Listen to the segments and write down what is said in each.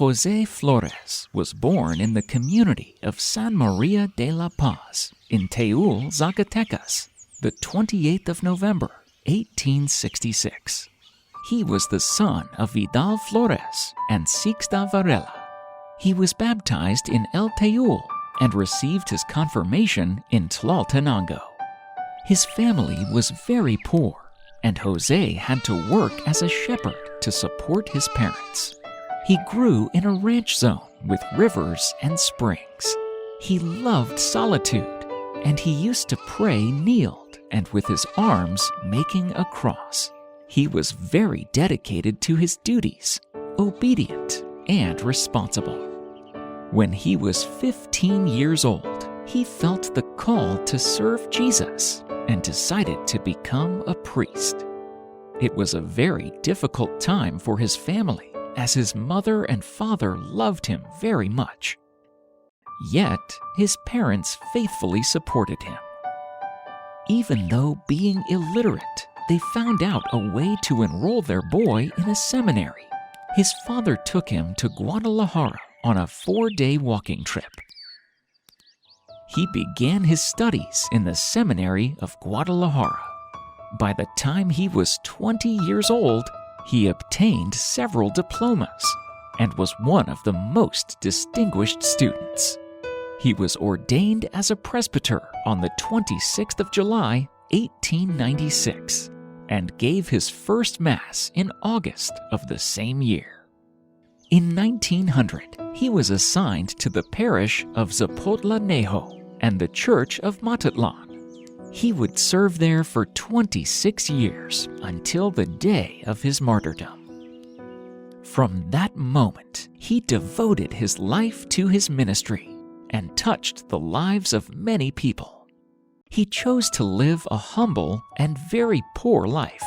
José Flores was born in the community of San María de la Paz in Teúl, Zacatecas, the 28th of November, 1866. He was the son of Vidal Flores and Sixta Varela. He was baptized in El Teúl and received his confirmation in Tlaltenango. His family was very poor, and Jose had to work as a shepherd to support his parents. He grew in a ranch zone with rivers and springs. He loved solitude, and he used to pray kneeled and with his arms making a cross. He was very dedicated to his duties, obedient and responsible. When he was 15 years old, he felt the call to serve Jesus and decided to become a priest. It was a very difficult time for his family, as his mother and father loved him very much. Yet, his parents faithfully supported him. Even though being illiterate, they found out a way to enroll their boy in a seminary. His father took him to Guadalajara on a 4-day walking trip. He began his studies in the seminary of Guadalajara. By the time he was 20 years old, he obtained several diplomas and was one of the most distinguished students. He was ordained as a presbyter on the 26th of July, 1896, and gave his first Mass in August of the same year. In 1900, he was assigned to the parish of Zapotlanejo and the Church of Matatlan. He would serve there for 26 years until the day of his martyrdom. From that moment, he devoted his life to his ministry and touched the lives of many people. He chose to live a humble and very poor life.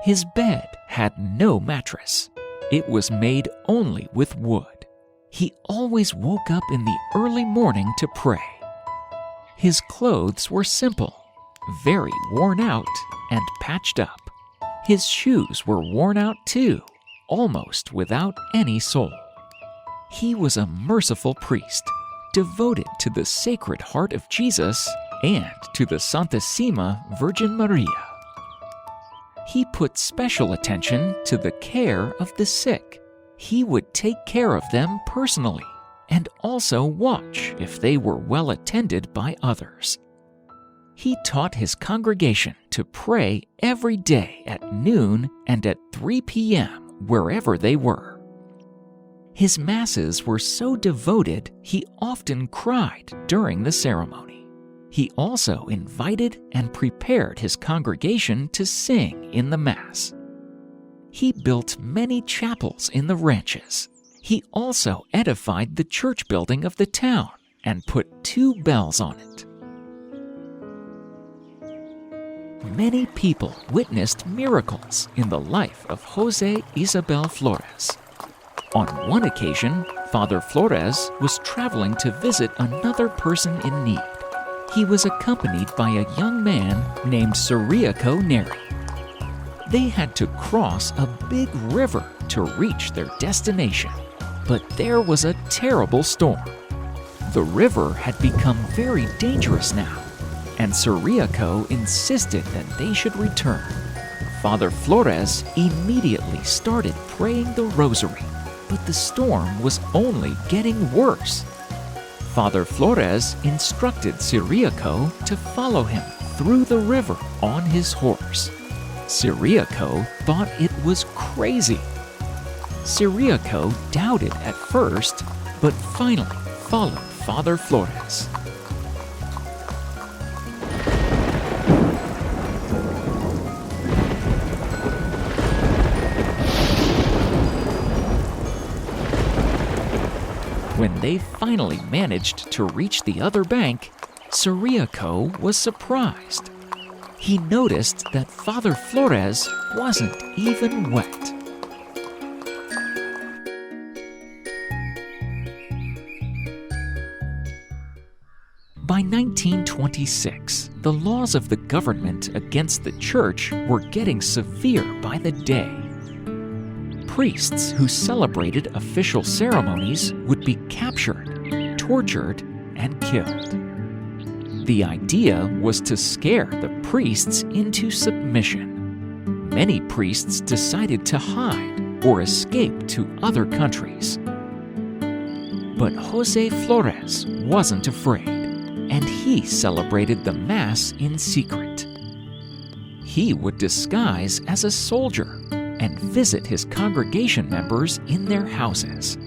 His bed had no mattress. It was made only with wood. He always woke up in the early morning to pray. His clothes were simple, very worn out and patched up. His shoes were worn out too, almost without any sole. He was a merciful priest, devoted to the Sacred Heart of Jesus and to the Santissima Virgin Maria. He put special attention to the care of the sick. He would take care of them personally and also watch if they were well attended by others. He taught his congregation to pray every day at noon and at 3 p.m. wherever they were. His masses were so devoted, he often cried during the ceremony. He also invited and prepared his congregation to sing in the Mass. He built many chapels in the ranches. He also edified the church building of the town and put 2 bells on it. Many people witnessed miracles in the life of José Isabel Flores. On one occasion, Father Flores was traveling to visit another person in need. He was accompanied by a young man named Ciriaco Neri. They had to cross a big river to reach their destination, but there was a terrible storm. The river had become very dangerous now, and Ciriaco insisted that they should return. Father Flores immediately started praying the rosary, but the storm was only getting worse. Father Flores instructed Ciriaco to follow him through the river on his horse. Ciriaco thought it was crazy. Ciriaco doubted at first, but finally followed Father Flores. When they finally managed to reach the other bank, Ciriaco was surprised. He noticed that Father Flores wasn't even wet. By 1926, the laws of the government against the church were getting severe by the day. priests who celebrated official ceremonies would be captured, tortured, and killed. The idea was to scare the priests into submission. Many priests decided to hide or escape to other countries. But Jose Flores wasn't afraid, and he celebrated the Mass in secret. He would disguise as a soldier and visit his congregation members in their houses.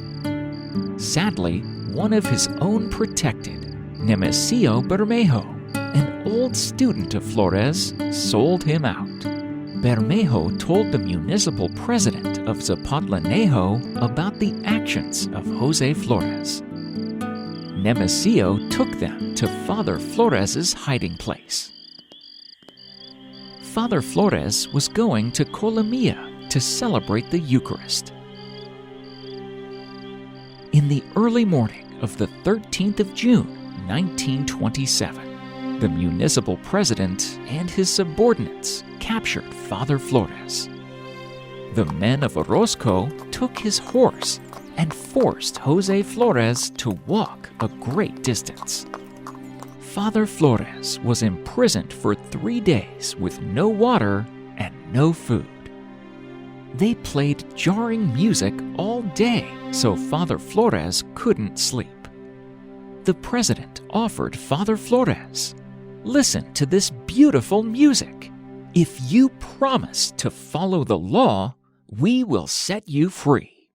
Sadly, one of his own protected, Nemesio Bermejo, an old student of Flores, sold him out. Bermejo told the municipal president of Zapotlanejo about the actions of Jose Flores. Nemesio took them to Father Flores's hiding place. Father Flores was going to Colombia to celebrate the Eucharist. In the early morning of the 13th of June, 1927, the municipal president and his subordinates captured Father Flores. The men of Orozco took his horse and forced Jose Flores to walk a great distance. Father Flores was imprisoned for 3 days with no water and no food. They played jarring music all day so Father Flores couldn't sleep. The president offered Father Flores, "Listen to this beautiful music. If you promise to follow the law, we will set you free."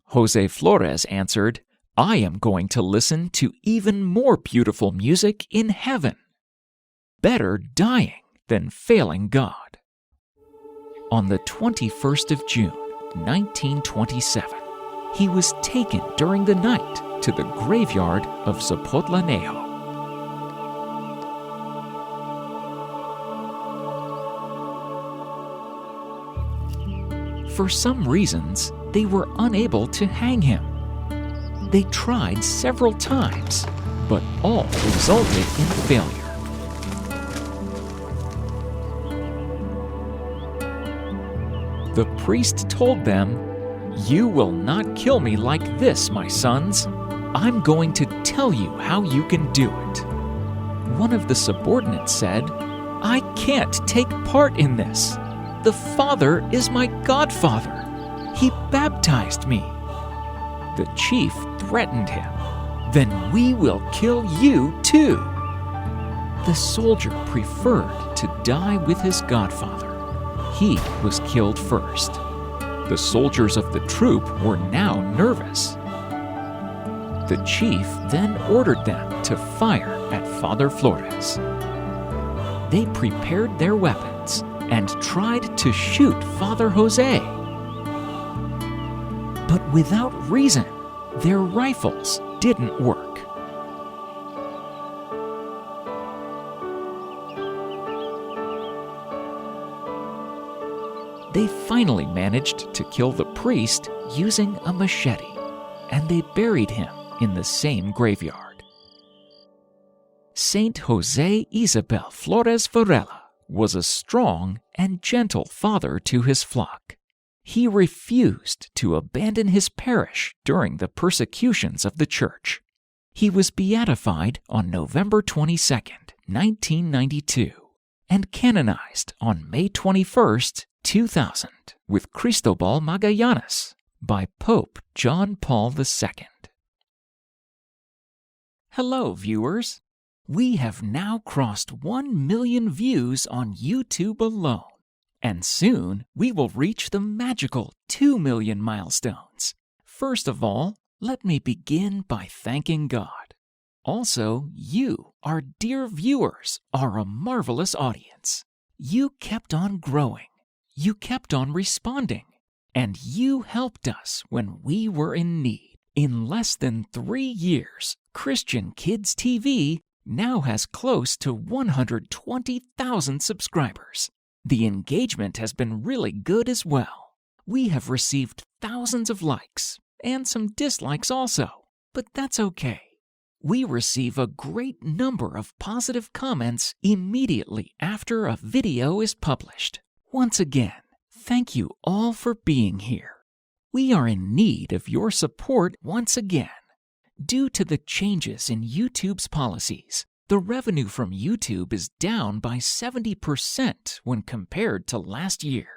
Jose Flores answered, "I am going to listen to even more beautiful music in heaven. Better dying than failing God." On the 21st of June, 1927, he was taken during the night to the graveyard of Zapotlanejo. For some reasons, they were unable to hang him. They tried several times, but all resulted in failure. The priest told them, "You will not kill me like this, my sons. I'm going to tell you how you can do it." One of the subordinates said, "I can't take part in this. The Father is my godfather. He baptized me." The chief threatened him, "Then we will kill you too." The soldier preferred to die with his godfather. He was killed first. The soldiers of the troop were now nervous. The chief then ordered them to fire at Father Flores. They prepared their weapons and tried to shoot Father Jose. But without reason, their rifles didn't work. They finally managed to kill the priest using a machete, and they buried him in the same graveyard. Saint José Isabel Flores Varela was a strong and gentle father to his flock. He refused to abandon his parish during the persecutions of the church. He was beatified on November 22, 1992, and canonized on May 21, 2000, with Cristobal Magallanes by Pope John Paul II. Hello, viewers. We have now crossed 1 million views on YouTube alone, and soon we will reach the magical 2 million milestones. First of all, let me begin by thanking God. Also, you, our dear viewers, are a marvelous audience. You kept on growing. You kept on responding, and you helped us when we were in need. In less than 3 years, Christian Kids TV now has close to 120,000 subscribers. The engagement has been really good as well. We have received thousands of likes and some dislikes also, but that's okay. We receive a great number of positive comments immediately after a video is published. Once again, thank you all for being here. We are in need of your support once again. Due to the changes in YouTube's policies, the revenue from YouTube is down by 70% when compared to last year.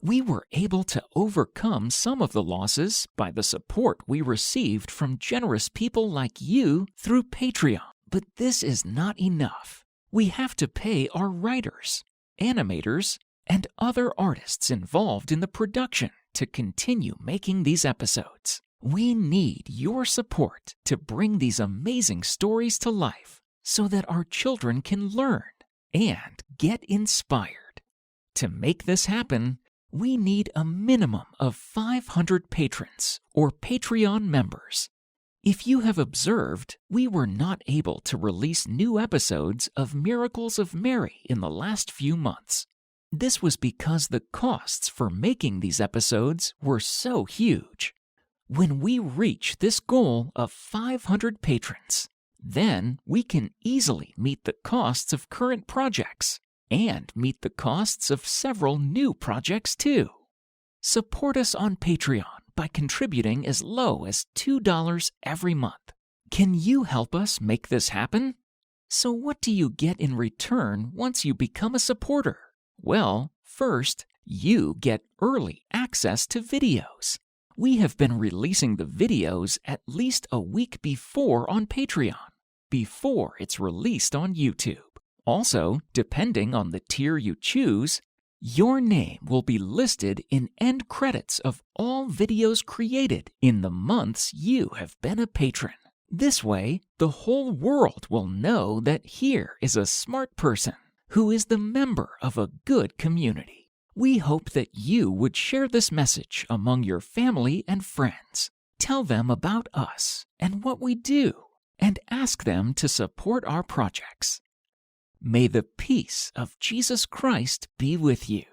We were able to overcome some of the losses by the support we received from generous people like you through Patreon. But this is not enough. We have to pay our writers, animators, and other artists involved in the production to continue making these episodes. We need your support to bring these amazing stories to life so that our children can learn and get inspired. To make this happen, we need a minimum of 500 patrons or Patreon members. If you have observed, we were not able to release new episodes of Miracles of Mary in the last few months. This was because the costs for making these episodes were so huge. When we reach this goal of 500 patrons, then we can easily meet the costs of current projects and meet the costs of several new projects too. Support us on Patreon by contributing as low as $2 every month. Can you help us make this happen? So what do you get in return once you become a supporter? Well, first, you get early access to videos. We have been releasing the videos at least a week before on Patreon, before it's released on YouTube. Also, depending on the tier you choose, your name will be listed in end credits of all videos created in the months you have been a patron. This way, the whole world will know that here is a smart person who is the member of a good community. We hope that you would share this message among your family and friends. Tell them about us and what we do, and ask them to support our projects. May the peace of Jesus Christ be with you.